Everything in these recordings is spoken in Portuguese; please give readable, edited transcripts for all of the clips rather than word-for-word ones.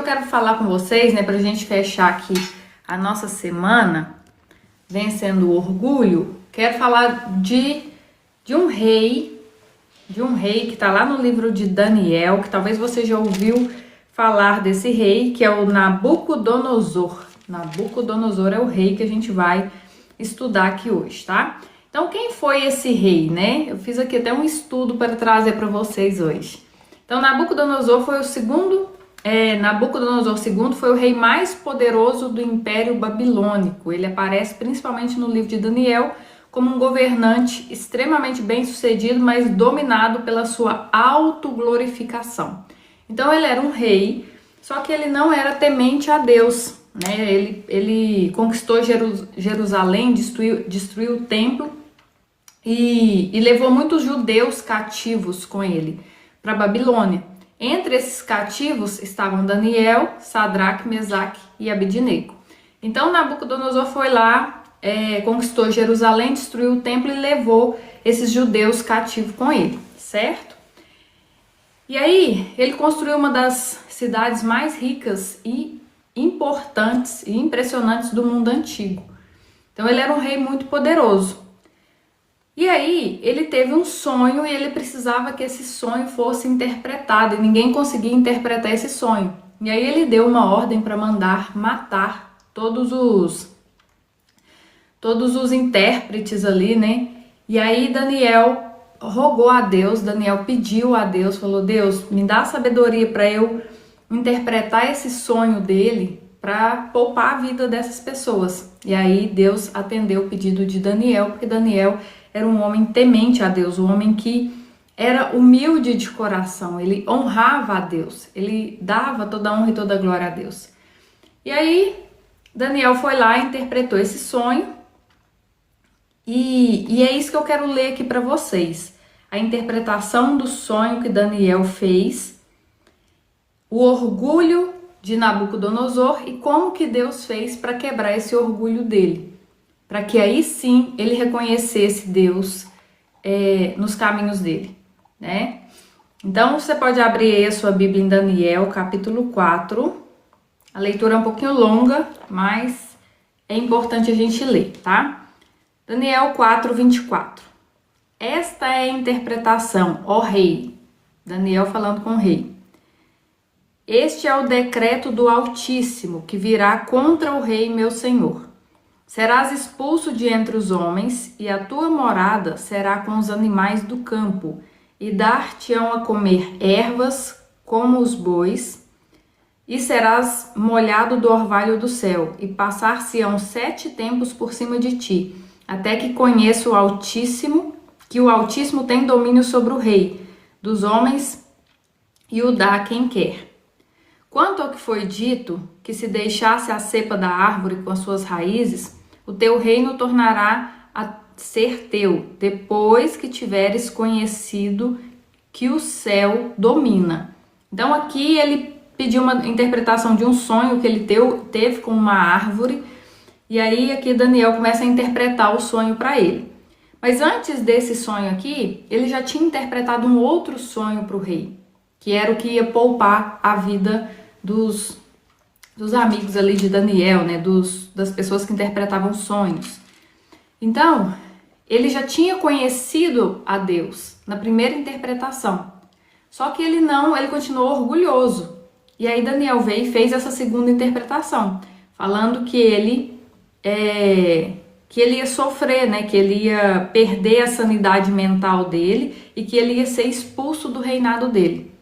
eu quero falar com vocês, né, pra gente fechar aqui a nossa semana, vencendo o orgulho. Quero falar de um rei que tá lá no livro de Daniel, que talvez você já ouviu falar desse rei, que é o Nabucodonosor. Nabucodonosor é o rei que a gente vai estudar aqui hoje, tá? Então, quem foi esse rei, né? Eu fiz aqui até um estudo para trazer para vocês hoje. Então, Nabucodonosor foi o segundo, Nabucodonosor II foi o rei mais poderoso do Império Babilônico. Ele aparece principalmente no livro de Daniel como um governante extremamente bem-sucedido, mas dominado pela sua autoglorificação. Então, ele era um rei, só que ele não era temente a Deus, né? Ele conquistou Jerusalém, destruiu o templo e levou muitos judeus cativos com ele para a Babilônia. Entre esses cativos estavam Daniel, Sadraque, Mesaque e Abednego. Então Nabucodonosor foi lá, conquistou Jerusalém, destruiu o templo e levou esses judeus cativos com ele, certo? E aí ele construiu uma das cidades mais ricas e importantes e impressionantes do mundo antigo. Então ele era um rei muito poderoso. E aí ele teve um sonho e ele precisava que esse sonho fosse interpretado e ninguém conseguia interpretar esse sonho. E aí ele deu uma ordem para mandar matar todos os intérpretes ali, né? E aí Daniel rogou a Deus, Daniel pediu a Deus, falou: Deus, me dá sabedoria para eu interpretar esse sonho dele, para poupar a vida dessas pessoas. E aí Deus atendeu o pedido de Daniel, porque Daniel era um homem temente a Deus, um homem que era humilde de coração, ele honrava a Deus, ele dava toda a honra e toda a glória a Deus. E aí Daniel foi lá e interpretou esse sonho, e é isso que eu quero ler aqui para vocês. A interpretação do sonho que Daniel fez, o orgulho de Nabucodonosor e como que Deus fez para quebrar esse orgulho dele, para que aí sim ele reconhecesse Deus nos caminhos dele, né? Então você pode abrir aí a sua Bíblia em Daniel, capítulo 4. A leitura é um pouquinho longa, mas é importante a gente ler, tá? Daniel 4, 24. Esta é a interpretação, ó rei. Daniel falando com o rei. Este é o decreto do Altíssimo, que virá contra o rei meu senhor. Serás expulso de entre os homens, e a tua morada será com os animais do campo, e dar-te-ão a comer ervas como os bois, e serás molhado do orvalho do céu, e passar-se-ão 7 tempos por cima de ti, até que conheça o Altíssimo, que o Altíssimo tem domínio sobre o rei dos homens, e o dá a quem quer. Quanto ao que foi dito, que se deixasse a cepa da árvore com as suas raízes, o teu reino tornará a ser teu, depois que tiveres conhecido que o céu domina. Então aqui ele pediu uma interpretação de um sonho que ele teve com uma árvore, e aí aqui Daniel começa a interpretar o sonho para ele. Mas antes desse sonho aqui, ele já tinha interpretado um outro sonho para o rei, que era o que ia poupar a vida dos amigos ali de Daniel, né, das pessoas que interpretavam sonhos. Então, ele já tinha conhecido a Deus na primeira interpretação. Só que ele continuou orgulhoso. E aí Daniel veio e fez essa segunda interpretação, falando que ele ia sofrer, né, que ele ia perder a sanidade mental dele e que ele ia ser expulso do reinado dele.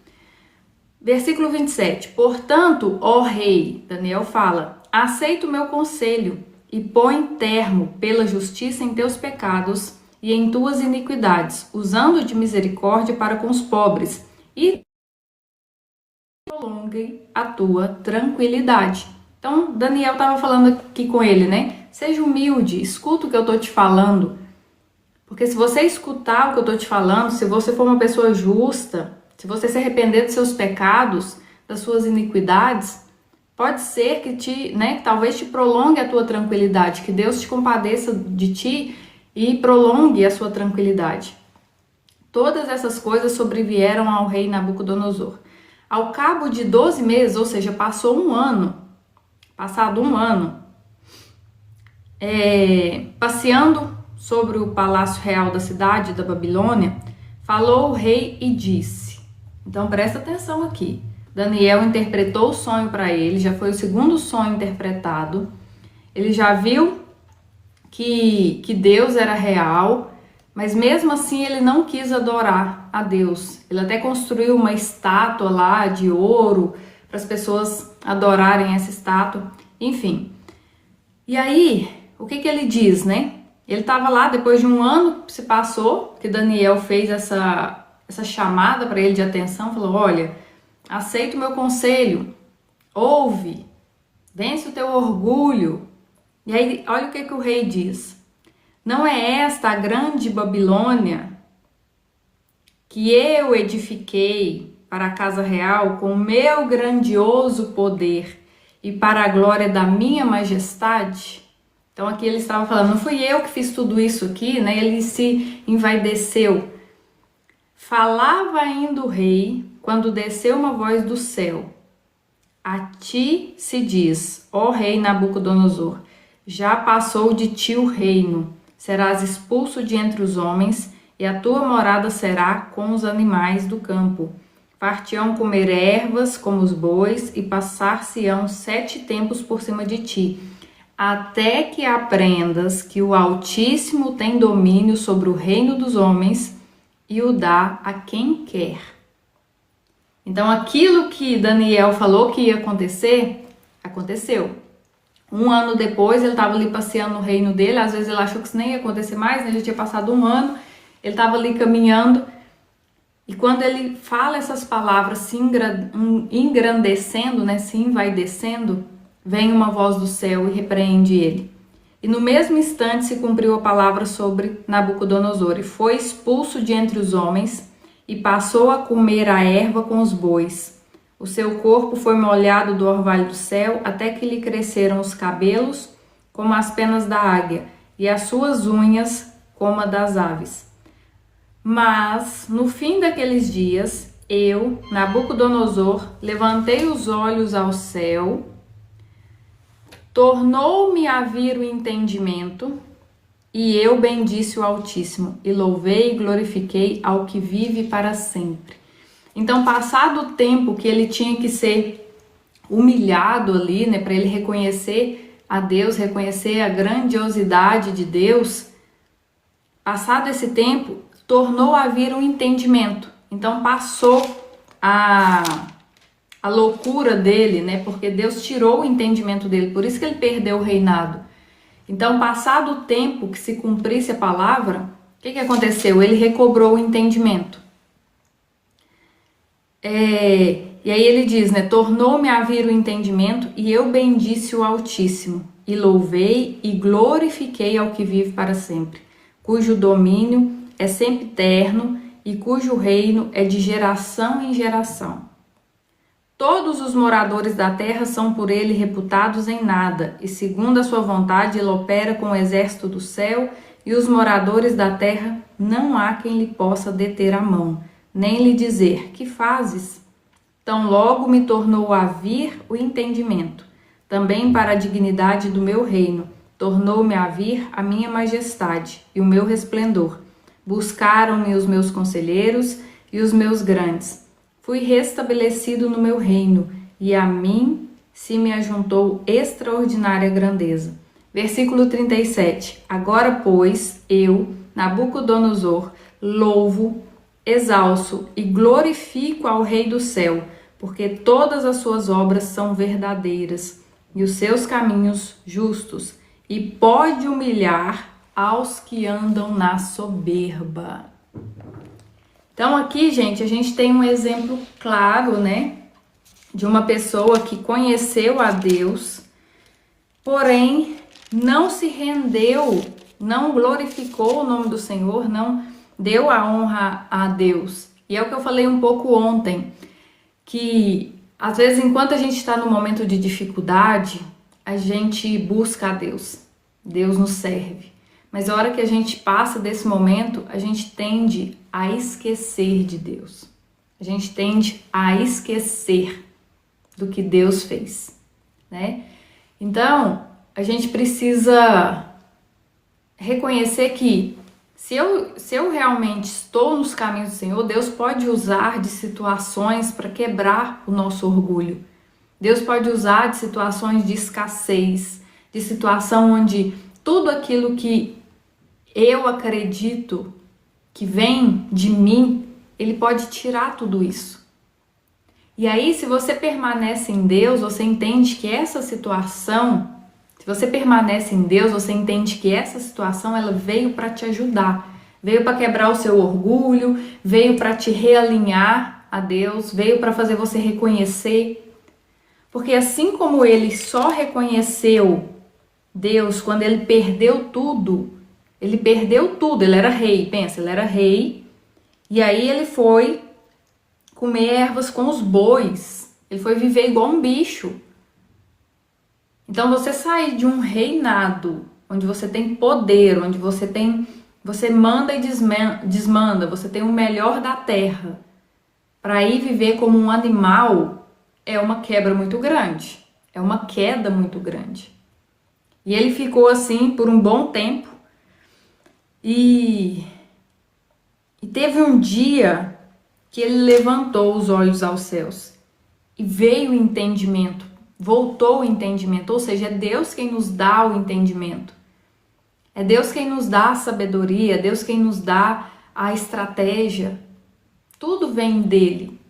Versículo 27. Portanto, ó rei, Daniel fala, aceita o meu conselho e põe termo pela justiça em teus pecados e em tuas iniquidades, usando de misericórdia para com os pobres e prolongue a tua tranquilidade. Então, Daniel estava falando aqui com ele, né? Seja humilde, escuta o que eu estou te falando, porque se você escutar o que eu estou te falando, se você for uma pessoa justa, se você se arrepender dos seus pecados, das suas iniquidades, pode ser que talvez te prolongue a tua tranquilidade, que Deus te compadeça de ti e prolongue a sua tranquilidade. Todas essas coisas sobrevieram ao rei Nabucodonosor. Ao cabo de 12 meses, ou seja, passado um ano, passeando sobre o palácio real da cidade da Babilônia, falou o rei e disse. Então presta atenção aqui. Daniel interpretou o sonho para ele, já foi o segundo sonho interpretado. Ele já viu que Deus era real, mas mesmo assim ele não quis adorar a Deus. Ele até construiu uma estátua lá de ouro para as pessoas adorarem essa estátua, enfim. E aí, o que ele diz, né? Ele estava lá, depois de um ano se passou, que Daniel fez essa chamada para ele de atenção, falou, olha, aceita o meu conselho, ouve, vence o teu orgulho. E aí, olha o que o rei diz. Não é esta a grande Babilônia que eu edifiquei para a casa real com o meu grandioso poder e para a glória da minha majestade? Então aqui ele estava falando, não fui eu que fiz tudo isso aqui, né? Ele se envaideceu. Falava ainda o rei quando desceu uma voz do céu. A ti se diz, ó rei Nabucodonosor, já passou de ti o reino. Serás expulso de entre os homens, e a tua morada será com os animais do campo. Far-te-ão comer ervas como os bois, e passar-se-ão 7 tempos por cima de ti, até que aprendas que o Altíssimo tem domínio sobre o reino dos homens e o dá a quem quer. Então aquilo que Daniel falou que ia acontecer, aconteceu. Um ano depois, ele estava ali passeando no reino dele, às vezes ele achou que isso nem ia acontecer mais, né? Já tinha passado um ano, ele estava ali caminhando, e quando ele fala essas palavras, se engrandecendo, né? Se envaidecendo, vem uma voz do céu e repreende ele. E no mesmo instante se cumpriu a palavra sobre Nabucodonosor, e foi expulso de entre os homens, e passou a comer a erva com os bois. O seu corpo foi molhado do orvalho do céu, até que lhe cresceram os cabelos, como as penas da águia, e as suas unhas, como a das aves. Mas, no fim daqueles dias, eu, Nabucodonosor, levantei os olhos ao céu, tornou-me a vir o entendimento, e eu bendisse o Altíssimo, e louvei e glorifiquei ao que vive para sempre. Então, passado o tempo que ele tinha que ser humilhado ali, né, para ele reconhecer a Deus, reconhecer a grandiosidade de Deus, passado esse tempo, tornou a vir um entendimento. Então, passou a loucura dele, né, porque Deus tirou o entendimento dele, por isso que ele perdeu o reinado. Então, passado o tempo que se cumprisse a palavra, o que aconteceu? Ele recobrou o entendimento. E aí ele diz, né? Tornou-me a vir o entendimento, e eu bendisse o Altíssimo, e louvei e glorifiquei ao que vive para sempre, cujo domínio é sempre eterno e cujo reino é de geração em geração. Todos os moradores da terra são por ele reputados em nada, e segundo a sua vontade ele opera com o exército do céu, e os moradores da terra não há quem lhe possa deter a mão, nem lhe dizer, que fazes? Tão logo me tornou a vir o entendimento, também para a dignidade do meu reino, tornou-me a vir a minha majestade e o meu resplendor. Buscaram-me os meus conselheiros e os meus grandes. Fui restabelecido no meu reino, e a mim se me ajuntou extraordinária grandeza. Versículo 37. Agora, pois, eu, Nabucodonosor, louvo, exalço e glorifico ao Rei do céu, porque todas as suas obras são verdadeiras e os seus caminhos justos, e pode humilhar aos que andam na soberba. Então aqui, gente, a gente tem um exemplo claro, né, de uma pessoa que conheceu a Deus, porém não se rendeu, não glorificou o nome do Senhor, não deu a honra a Deus. E é o que eu falei um pouco ontem, que às vezes enquanto a gente está no momento de dificuldade, a gente busca a Deus, Deus nos serve. Mas a hora que a gente passa desse momento, a gente tende a esquecer de Deus. A A gente tende a esquecer do que Deus fez, né? Então, a gente precisa reconhecer que se eu realmente estou nos caminhos do Senhor, Deus pode usar de situações para quebrar o nosso orgulho. Deus pode usar de situações de escassez, de situação onde tudo aquilo que eu acredito que vem de mim, Ele pode tirar tudo isso. E aí, se você permanece em Deus, você entende que essa situação, se você permanece em Deus, você entende que essa situação ela veio para te ajudar, veio para quebrar o seu orgulho, veio para te realinhar a Deus, veio para fazer você reconhecer. Porque assim como ele só reconheceu Deus quando ele perdeu tudo, ele era rei, pensa, ele era rei, e aí ele foi comer ervas com os bois, ele foi viver igual um bicho. Então você sair de um reinado, onde você tem poder, onde você manda e desmanda, você tem o melhor da terra, para ir viver como um animal, é uma quebra muito grande, é uma queda muito grande. E ele ficou assim por um bom tempo, e teve um dia que ele levantou os olhos aos céus, e veio o entendimento, voltou o entendimento, ou seja, é Deus quem nos dá o entendimento. É Deus quem nos dá a sabedoria, é Deus quem nos dá a estratégia. Tudo vem dele.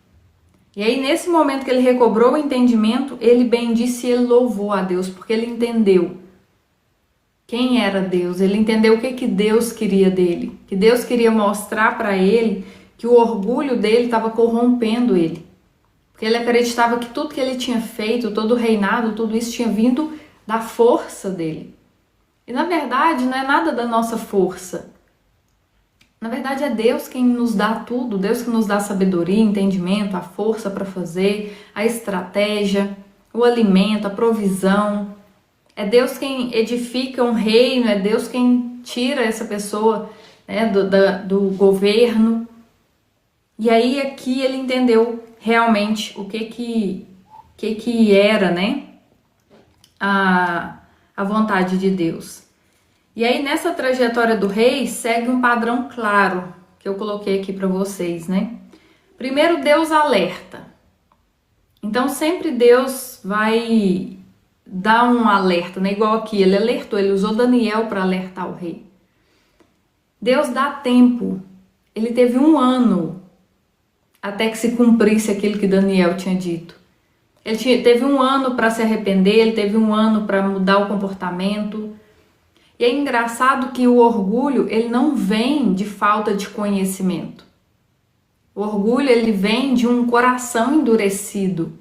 E aí, nesse momento que ele recobrou o entendimento, ele bendisse e ele louvou a Deus, porque ele entendeu quem era Deus, ele entendeu o que Deus queria dele, que Deus queria mostrar para ele que o orgulho dele estava corrompendo ele. Porque ele acreditava que tudo que ele tinha feito, todo o reinado, tudo isso tinha vindo da força dele. E na verdade não é nada da nossa força. Na verdade é Deus quem nos dá tudo, Deus que nos dá a sabedoria, entendimento, a força para fazer, a estratégia, o alimento, a provisão. É Deus quem edifica um reino, é Deus quem tira essa pessoa, né, do governo. E aí aqui ele entendeu realmente o que era, né, a vontade de Deus. E aí nessa trajetória do rei segue um padrão claro que eu coloquei aqui para vocês, né? Primeiro, Deus alerta. Então sempre Deus vai dar um alerta, né? Igual aqui, ele alertou, ele usou Daniel para alertar o rei. Deus dá tempo. Ele teve 1 ano até que se cumprisse aquilo que Daniel tinha dito. Ele teve 1 ano para se arrepender, ele teve 1 ano para mudar o comportamento. E é engraçado que o orgulho, ele não vem de falta de conhecimento. O orgulho, ele vem de um coração endurecido,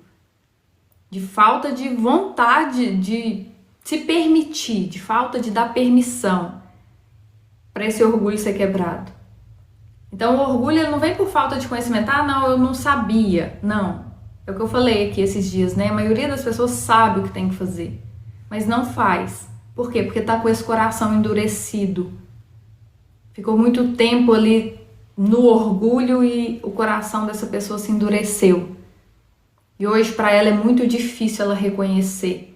de falta de vontade de se permitir, de falta de dar permissão para esse orgulho ser quebrado. Então o orgulho ele não vem por falta de conhecimento. Ah, não, eu não sabia. Não. É o que eu falei aqui esses dias, né? A maioria das pessoas sabe o que tem que fazer, mas não faz. Por quê? Porque tá com esse coração endurecido. Ficou muito tempo ali no orgulho e o coração dessa pessoa se endureceu. E hoje para ela é muito difícil ela reconhecer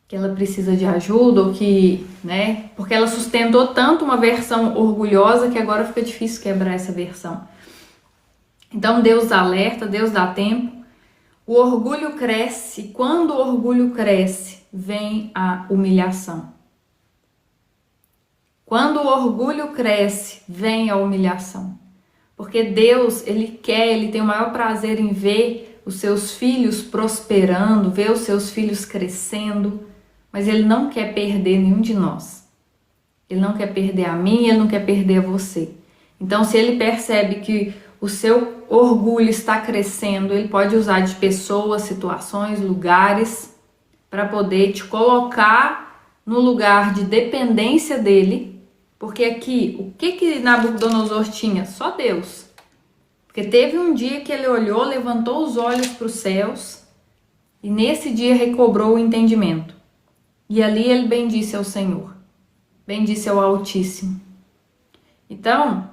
que ela precisa de ajuda ou que, né? Porque ela sustentou tanto uma versão orgulhosa que agora fica difícil quebrar essa versão. Então Deus alerta, Deus dá tempo. O orgulho cresce. Quando o orgulho cresce, vem a humilhação. Quando o orgulho cresce, vem a humilhação. Porque Deus, ele tem o maior prazer em ver os seus filhos prosperando, ver os seus filhos crescendo, mas ele não quer perder nenhum de nós. Ele não quer perder a mim, ele não quer perder a você. Então, se ele percebe que o seu orgulho está crescendo, ele pode usar de pessoas, situações, lugares, para poder te colocar no lugar de dependência dele. Porque aqui, o que Nabucodonosor tinha? Só Deus. Porque teve um dia que ele olhou, levantou os olhos para os céus e nesse dia recobrou o entendimento. E ali ele bendisse ao Senhor, bendisse ao Altíssimo. Então,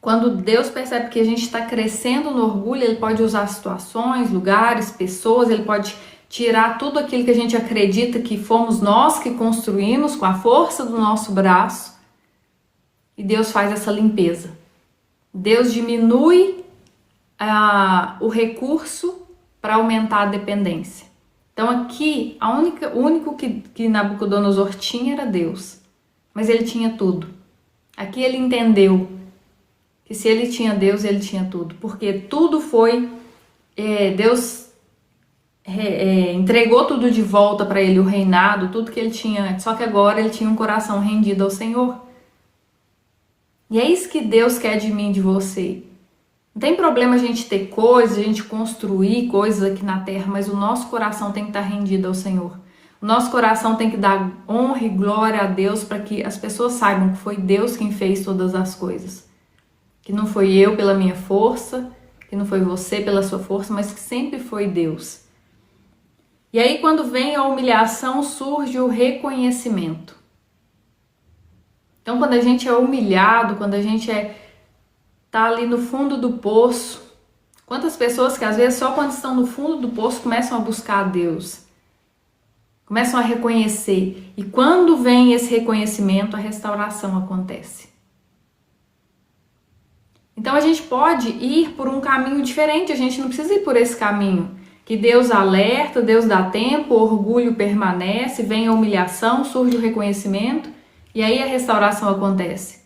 Quando Deus percebe que a gente está crescendo no orgulho, Ele pode usar situações, lugares, pessoas, Ele pode tirar tudo aquilo que a gente acredita que fomos nós que construímos com a força do nosso braço, e Deus faz essa limpeza. Deus diminui o recurso para aumentar a dependência. Então aqui, o único que Nabucodonosor tinha era Deus, mas ele tinha tudo. Aqui ele entendeu que se ele tinha Deus, ele tinha tudo, porque tudo foi, Deus entregou tudo de volta para ele, o reinado, tudo que ele tinha antes, só que agora ele tinha um coração rendido ao Senhor. E é isso que Deus quer de mim e de você. Não tem problema a gente ter coisas, a gente construir coisas aqui na terra, mas o nosso coração tem que estar rendido ao Senhor. O nosso coração tem que dar honra e glória a Deus para que as pessoas saibam que foi Deus quem fez todas as coisas. Que não foi eu pela minha força, que não foi você pela sua força, mas que sempre foi Deus. E aí quando vem a humilhação, surge o reconhecimento. Então quando a gente é humilhado, quando a gente tá ali no fundo do poço, quantas pessoas que às vezes só quando estão no fundo do poço começam a buscar a Deus, começam a reconhecer, e quando vem esse reconhecimento, a restauração acontece. Então a gente pode ir por um caminho diferente, a gente não precisa ir por esse caminho, que Deus alerta, Deus dá tempo, o orgulho permanece, vem a humilhação, surge o reconhecimento, e aí a restauração acontece.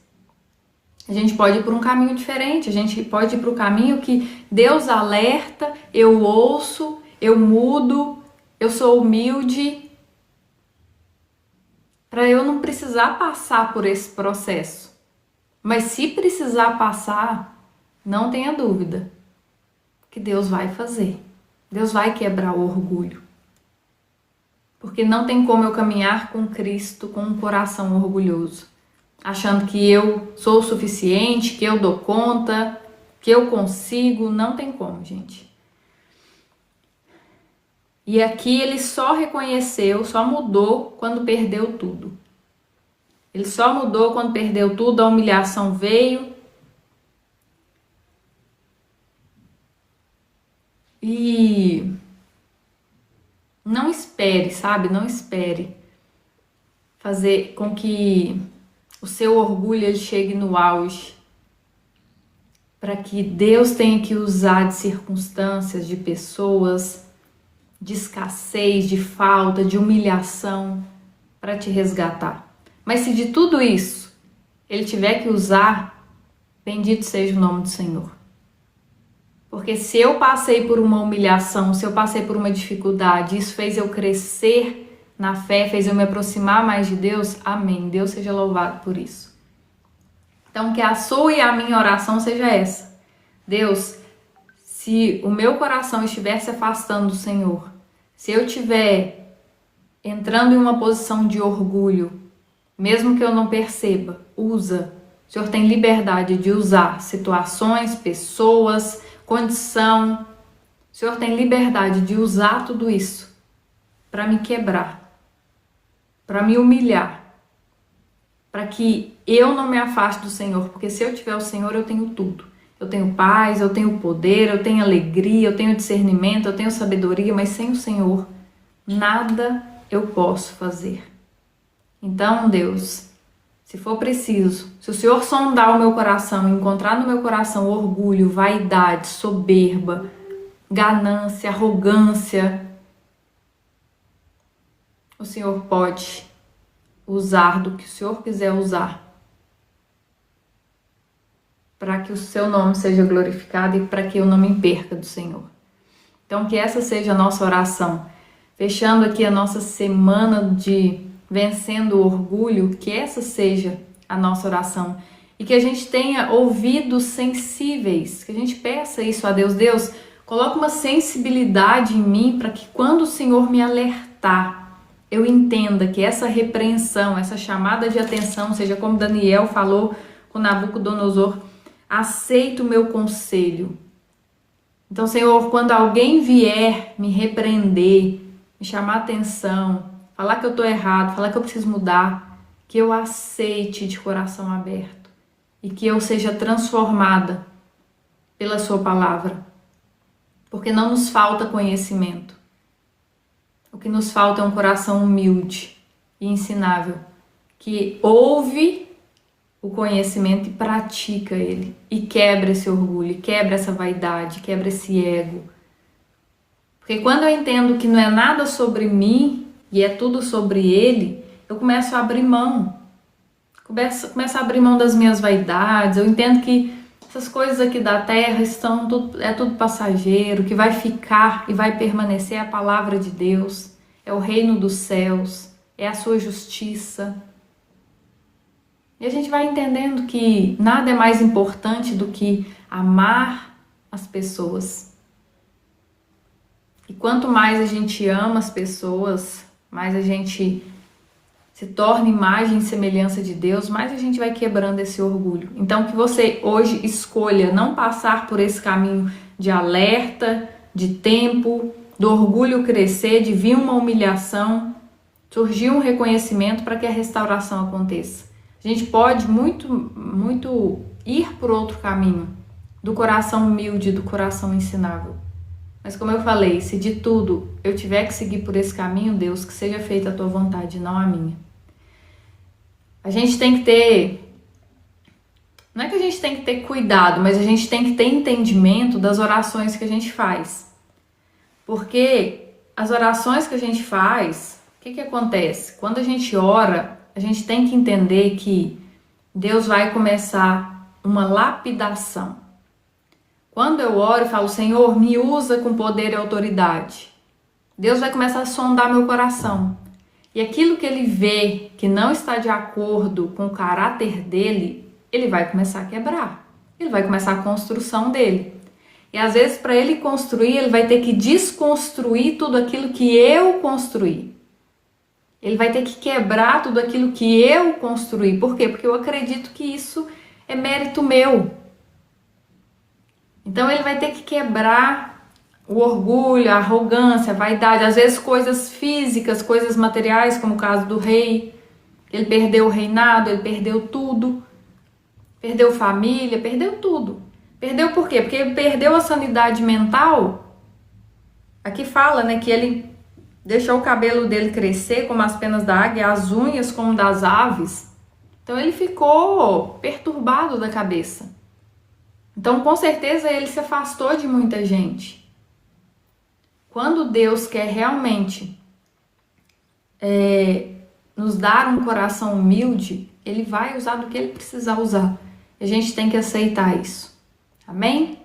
A gente pode ir por um caminho diferente, a gente pode ir para o caminho que Deus alerta, eu ouço, eu mudo, eu sou humilde, para eu não precisar passar por esse processo. Mas se precisar passar, não tenha dúvida que Deus vai fazer. Deus vai quebrar o orgulho. Porque não tem como eu caminhar com Cristo com um coração orgulhoso, achando que eu sou o suficiente, que eu dou conta, que eu consigo. Não tem como, gente. E aqui ele só reconheceu, só mudou quando perdeu tudo. Ele só mudou quando perdeu tudo, a humilhação veio. E não espere, sabe? Não espere fazer com que o seu orgulho ele chegue no auge, para que Deus tenha que usar de circunstâncias, de pessoas, de escassez, de falta, de humilhação para te resgatar. Mas se de tudo isso Ele tiver que usar, bendito seja o nome do Senhor. Porque se eu passei por uma humilhação, se eu passei por uma dificuldade, isso fez eu crescer na fé, fez eu me aproximar mais de Deus, amém. Deus seja louvado por isso. Então que a sua e a minha oração seja essa. Deus, se o meu coração estiver se afastando do Senhor, se eu estiver entrando em uma posição de orgulho, mesmo que eu não perceba, usa. O Senhor tem liberdade de usar situações, pessoas, condição. O Senhor tem liberdade de usar tudo isso para me quebrar, para me humilhar, para que eu não me afaste do Senhor, porque se eu tiver o Senhor, eu tenho tudo. Eu tenho paz, eu tenho poder, eu tenho alegria, eu tenho discernimento, eu tenho sabedoria, mas sem o Senhor, nada eu posso fazer. Então, Deus, se for preciso, se o Senhor sondar o meu coração e encontrar no meu coração orgulho, vaidade, soberba, ganância, arrogância, o Senhor pode usar do que o Senhor quiser usar para que o seu nome seja glorificado e para que eu não me perca do Senhor. Então, que essa seja a nossa oração. Fechando aqui a nossa semana de vencendo o orgulho, que essa seja a nossa oração. E que a gente tenha ouvidos sensíveis, que a gente peça isso a Deus. Deus, coloca uma sensibilidade em mim para que quando o Senhor me alertar, eu entenda que essa repreensão, essa chamada de atenção, seja como Daniel falou com Nabucodonosor, aceita o meu conselho. Então, Senhor, quando alguém vier me repreender, me chamar a atenção, falar que eu estou errado, falar que eu preciso mudar, que eu aceite de coração aberto e que eu seja transformada pela sua palavra. Porque não nos falta conhecimento. O que nos falta é um coração humilde e ensinável, que ouve o conhecimento e pratica ele, e quebra esse orgulho, quebra essa vaidade, quebra esse ego. Porque quando eu entendo que não é nada sobre mim e é tudo sobre ele, eu começo a abrir mão. Começo a abrir mão das minhas vaidades. Eu entendo que essas coisas aqui da terra é tudo passageiro, que vai ficar e vai permanecer a palavra de Deus, é o reino dos céus, é a sua justiça. E a gente vai entendendo que nada é mais importante do que amar as pessoas. E quanto mais a gente ama as pessoas, mais a gente se torna imagem e semelhança de Deus, mais a gente vai quebrando esse orgulho. Então que você hoje escolha não passar por esse caminho de alerta, de tempo, do orgulho crescer, de vir uma humilhação, surgir um reconhecimento para que a restauração aconteça. A gente pode muito ir por outro caminho, do coração humilde, do coração ensinável. Mas como eu falei, se de tudo eu tiver que seguir por esse caminho, Deus, que seja feita a tua vontade, não a minha. A gente tem que ter, não é que a gente tem que ter cuidado, mas a gente tem que ter entendimento das orações que a gente faz. Porque as orações que a gente faz, o que acontece? Quando a gente ora, a gente tem que entender que Deus vai começar uma lapidação. Quando eu oro e falo, Senhor, me usa com poder e autoridade, Deus vai começar a sondar meu coração. E aquilo que ele vê que não está de acordo com o caráter dele, ele vai começar a quebrar. Ele vai começar a construção dele. E às vezes, para ele construir, ele vai ter que desconstruir tudo aquilo que eu construí. Ele vai ter que quebrar tudo aquilo que eu construí. Por quê? Porque eu acredito que isso é mérito meu. Então ele vai ter que quebrar o orgulho, a arrogância, a vaidade, às vezes coisas físicas, coisas materiais, como o caso do rei. Ele perdeu o reinado, ele perdeu tudo. Perdeu família, perdeu tudo. Perdeu por quê? Porque ele perdeu a sanidade mental. Aqui fala, né, que ele deixou o cabelo dele crescer como as penas da águia, as unhas como das aves. Então ele ficou perturbado da cabeça. Então, com certeza, ele se afastou de muita gente. Quando Deus quer realmente nos dar um coração humilde, ele vai usar do que ele precisar usar. A gente tem que aceitar isso. Amém?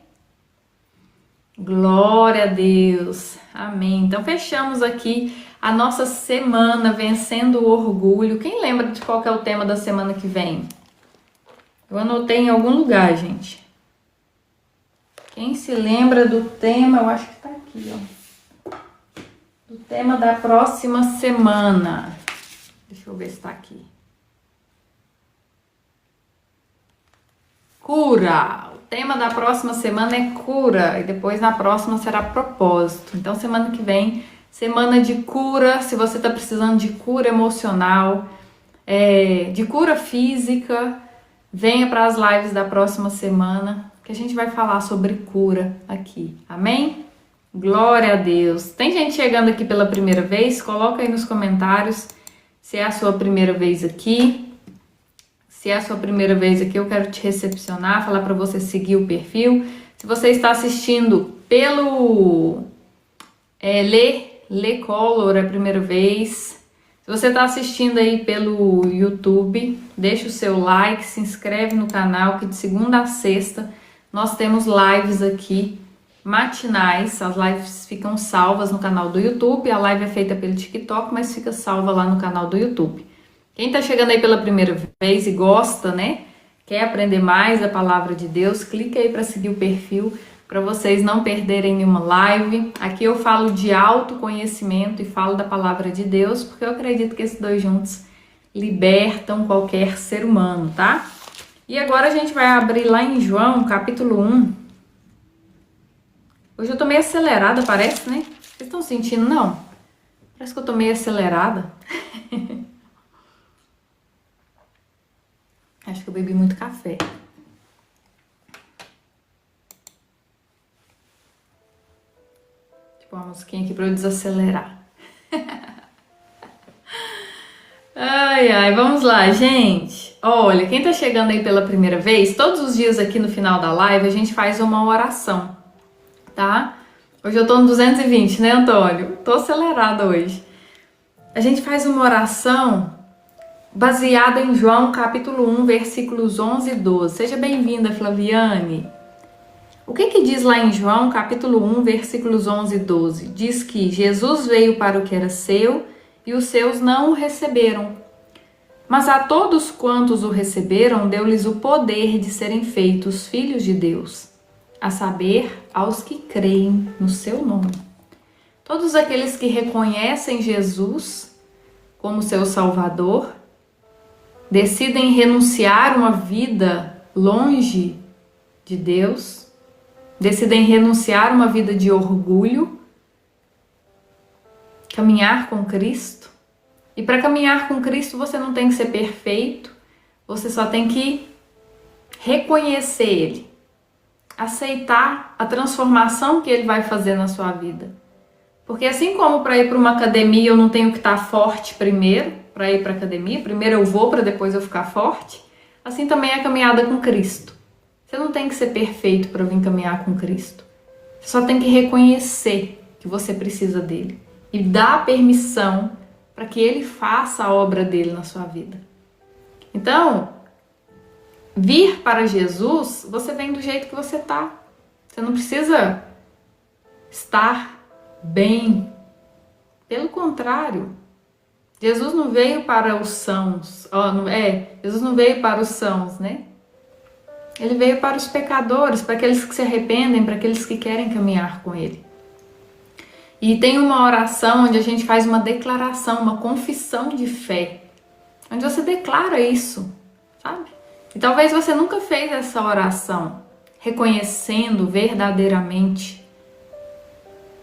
Glória a Deus. Amém. Então, fechamos aqui a nossa semana vencendo o orgulho. Quem lembra de qual que é o tema da semana que vem? Eu anotei em algum lugar, gente. Quem se lembra do tema, eu acho que tá aqui, ó. Do tema da próxima semana. Deixa eu ver se tá aqui. Cura. O tema da próxima semana é cura. E depois na próxima será propósito. Então semana que vem, semana de cura. Se você tá precisando de cura emocional, de cura física, venha para as lives da próxima semana, que a gente vai falar sobre cura aqui. Amém? Glória a Deus. Tem gente chegando aqui pela primeira vez? Coloca aí nos comentários se é a sua primeira vez aqui. Se é a sua primeira vez aqui, eu quero te recepcionar, falar para você seguir o perfil. Se você está assistindo pelo Lê Color a primeira vez, se você está assistindo aí pelo YouTube, deixa o seu like, se inscreve no canal, que de segunda a sexta nós temos lives aqui matinais. As lives ficam salvas no canal do YouTube, a live é feita pelo TikTok, mas fica salva lá no canal do YouTube. Quem está chegando aí pela primeira vez e gosta, né? Quer aprender mais da palavra de Deus? Clica aí para seguir o perfil, para vocês não perderem nenhuma live. Aqui eu falo de autoconhecimento e falo da palavra de Deus, porque eu acredito que esses dois juntos libertam qualquer ser humano, tá? E agora a gente vai abrir lá em João, capítulo 1. Hoje eu tô meio acelerada, parece, né? Vocês estão sentindo, não? Parece que eu tô meio acelerada. Acho que eu bebi muito café. Pôr uma musiquinha aqui para eu desacelerar. Ai, ai, vamos lá, gente. Olha, quem tá chegando aí pela primeira vez, todos os dias aqui no final da live a gente faz uma oração, tá? Hoje eu tô no 220, né, Antônio? Tô acelerada hoje. A gente faz uma oração baseada em João capítulo 1, versículos 11 e 12. Seja bem-vinda, Flaviane. O que diz lá em João capítulo 1, versículos 11 e 12? Diz que Jesus veio para o que era seu e os seus não o receberam. Mas a todos quantos o receberam, deu-lhes o poder de serem feitos filhos de Deus, a saber, aos que creem no seu nome. Todos aqueles que reconhecem Jesus como seu Salvador, decidem renunciar uma vida longe de Deus, decidem renunciar uma vida de orgulho, caminhar com Cristo. E para caminhar com Cristo você não tem que ser perfeito, você só tem que reconhecer Ele, aceitar a transformação que Ele vai fazer na sua vida. Porque assim como para ir para uma academia eu não tenho que estar forte primeiro, para ir para a academia, primeiro eu vou para depois eu ficar forte, assim também é a caminhada com Cristo. Você não tem que ser perfeito para vir caminhar com Cristo. Você só tem que reconhecer que você precisa dele e dar permissão para que ele faça a obra dele na sua vida. Então, vir para Jesus, você vem do jeito que você tá. Você não precisa estar bem. Pelo contrário, Jesus não veio para os sãos. Jesus não veio para os sãos, né? Ele veio para os pecadores, para aqueles que se arrependem, para aqueles que querem caminhar com ele. E tem uma oração onde a gente faz uma declaração, uma confissão de fé, onde você declara isso, sabe? E talvez você nunca fez essa oração, reconhecendo verdadeiramente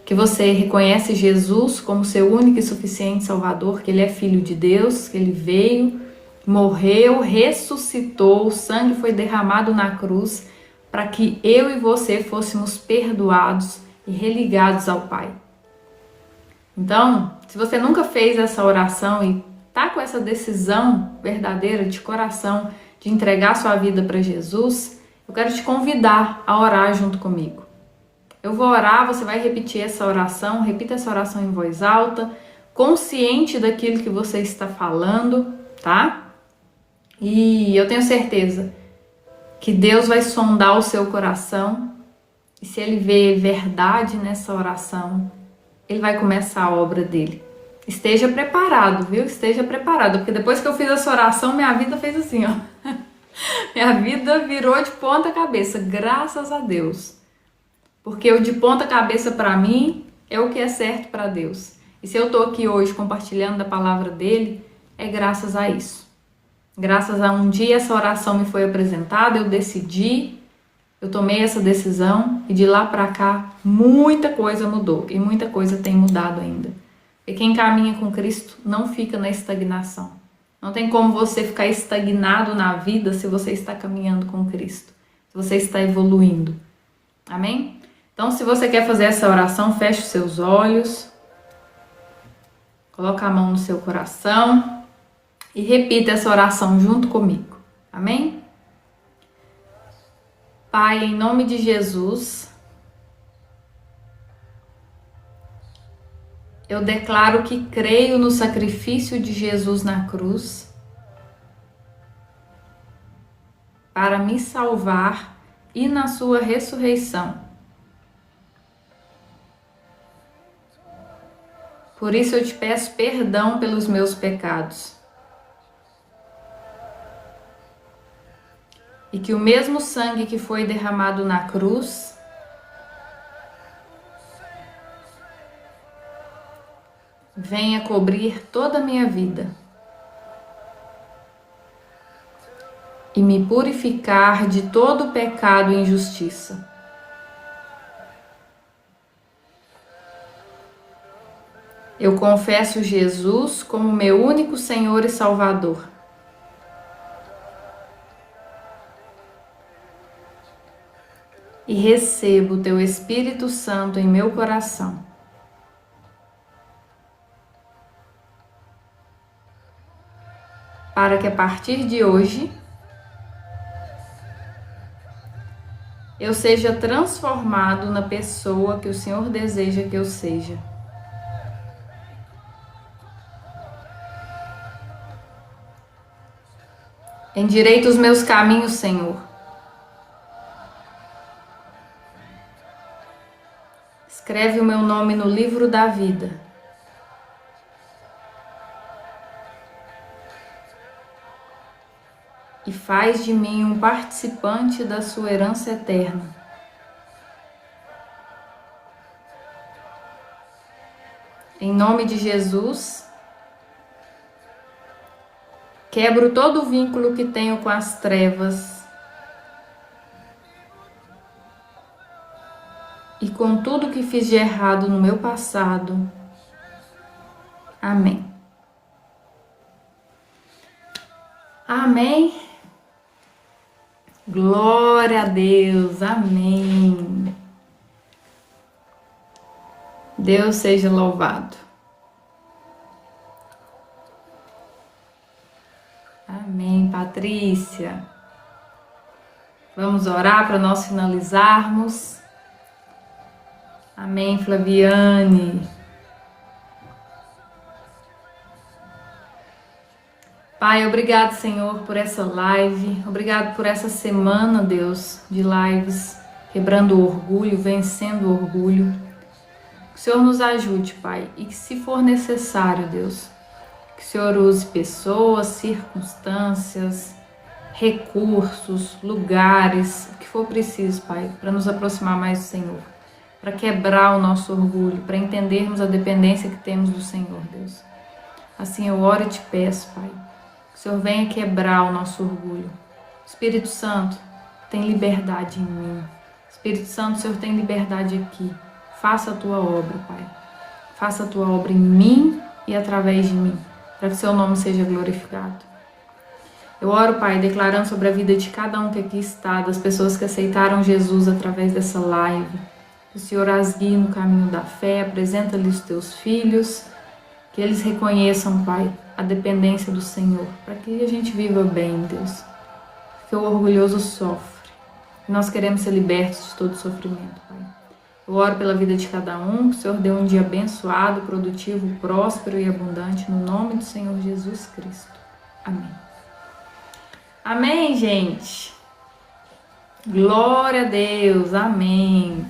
que você reconhece Jesus como seu único e suficiente Salvador, que Ele é Filho de Deus, que Ele veio, morreu, ressuscitou, o sangue foi derramado na cruz para que eu e você fôssemos perdoados e religados ao Pai. Então, se você nunca fez essa oração e tá com essa decisão verdadeira de coração de entregar sua vida para Jesus, eu quero te convidar a orar junto comigo. Eu vou orar, você vai repetir essa oração, repita essa oração em voz alta, consciente daquilo que você está falando, tá? E eu tenho certeza que Deus vai sondar o seu coração e se Ele vê verdade nessa oração, Ele vai começar a obra dele. Esteja preparado, viu? Esteja preparado, porque depois que eu fiz essa oração, minha vida fez assim, ó. Minha vida virou de ponta cabeça, graças a Deus. Porque o de ponta cabeça para mim é o que é certo para Deus. E se eu tô aqui hoje compartilhando da palavra dele, é graças a isso. Graças a um dia essa oração me foi apresentada, eu decidi, eu tomei essa decisão e de lá para cá muita coisa mudou e muita coisa tem mudado ainda. E quem caminha com Cristo não fica na estagnação. Não tem como você ficar estagnado na vida se você está caminhando com Cristo, se você está evoluindo. Amém? Então, se você quer fazer essa oração, feche os seus olhos, coloca a mão no seu coração e repita essa oração junto comigo. Amém? Pai, em nome de Jesus, eu declaro que creio no sacrifício de Jesus na cruz para me salvar e na sua ressurreição. Por isso eu te peço perdão pelos meus pecados. E que o mesmo sangue que foi derramado na cruz venha cobrir toda a minha vida e me purificar de todo pecado e injustiça. Eu confesso Jesus como meu único Senhor e Salvador. E recebo o Teu Espírito Santo em meu coração. para que a partir de hoje eu seja transformado na pessoa que o Senhor deseja que eu seja. Endireita os meus caminhos, Senhor. Escreve o meu nome no livro da vida. E faz de mim um participante da sua herança eterna. Em nome de Jesus, quebro todo o vínculo que tenho com as trevas e com tudo que fiz de errado no meu passado. Amém. Amém. Glória a Deus. Amém. Deus seja louvado. Amém, Patrícia. Vamos orar para nós finalizarmos. Amém, Flaviane. Pai, obrigado, Senhor, por essa live. Obrigado por essa semana, Deus, de lives, quebrando o orgulho, vencendo o orgulho. Que o Senhor nos ajude, Pai, e que se for necessário, Deus, que o Senhor use pessoas, circunstâncias, recursos, lugares, o que for preciso, Pai, para nos aproximar mais do Senhor, para quebrar o nosso orgulho, para entendermos a dependência que temos do Senhor, Deus. Assim eu oro e te peço, Pai, que o Senhor venha quebrar o nosso orgulho. Espírito Santo, tem liberdade em mim. Espírito Santo, o Senhor tem liberdade aqui. Faça a tua obra, Pai. Faça a tua obra em mim e através de mim, para que o seu nome seja glorificado. Eu oro, Pai, declarando sobre a vida de cada um que aqui está, das pessoas que aceitaram Jesus através dessa live. Que o Senhor as guie no caminho da fé, apresenta-lhe os teus filhos, que eles reconheçam, Pai, a dependência do Senhor, para que a gente viva bem, Deus. Porque o orgulhoso sofre. E nós queremos ser libertos de todo sofrimento, Pai. Eu oro pela vida de cada um, que o Senhor dê um dia abençoado, produtivo, próspero e abundante, no nome do Senhor Jesus Cristo. Amém. Amém, gente. Glória a Deus. Amém.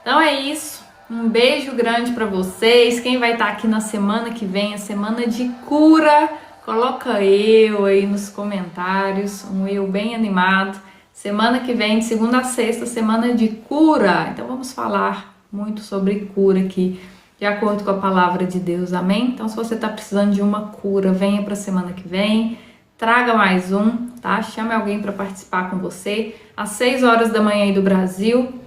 Então é isso. Um beijo grande para vocês. Quem vai estar aqui na semana que vem, a semana de cura, coloca eu aí nos comentários, um eu bem animado. Semana que vem, de segunda a sexta, semana de cura. Então vamos falar muito sobre cura aqui, de acordo com a palavra de Deus, amém? Então se você está precisando de uma cura, venha para a semana que vem, traga mais um, tá? Chame alguém para participar com você, às 6 horas da manhã aí do Brasil,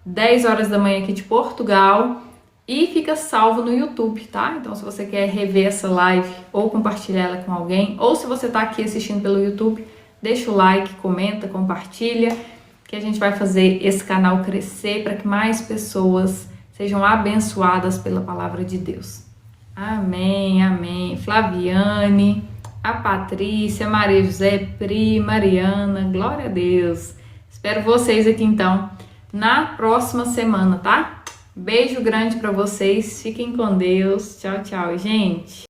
10 horas da manhã aqui de Portugal, e fica salvo no YouTube, tá? Então se você quer rever essa live ou compartilhar ela com alguém, ou se você está aqui assistindo pelo YouTube, deixa o like, comenta, compartilha, que a gente vai fazer esse canal crescer para que mais pessoas sejam abençoadas pela palavra de Deus. Amém, amém. Flaviane, a Patrícia, Maria José, Pri, Mariana, glória a Deus. Espero vocês aqui então na próxima semana, tá? Beijo grande para vocês, fiquem com Deus. Tchau, tchau, gente.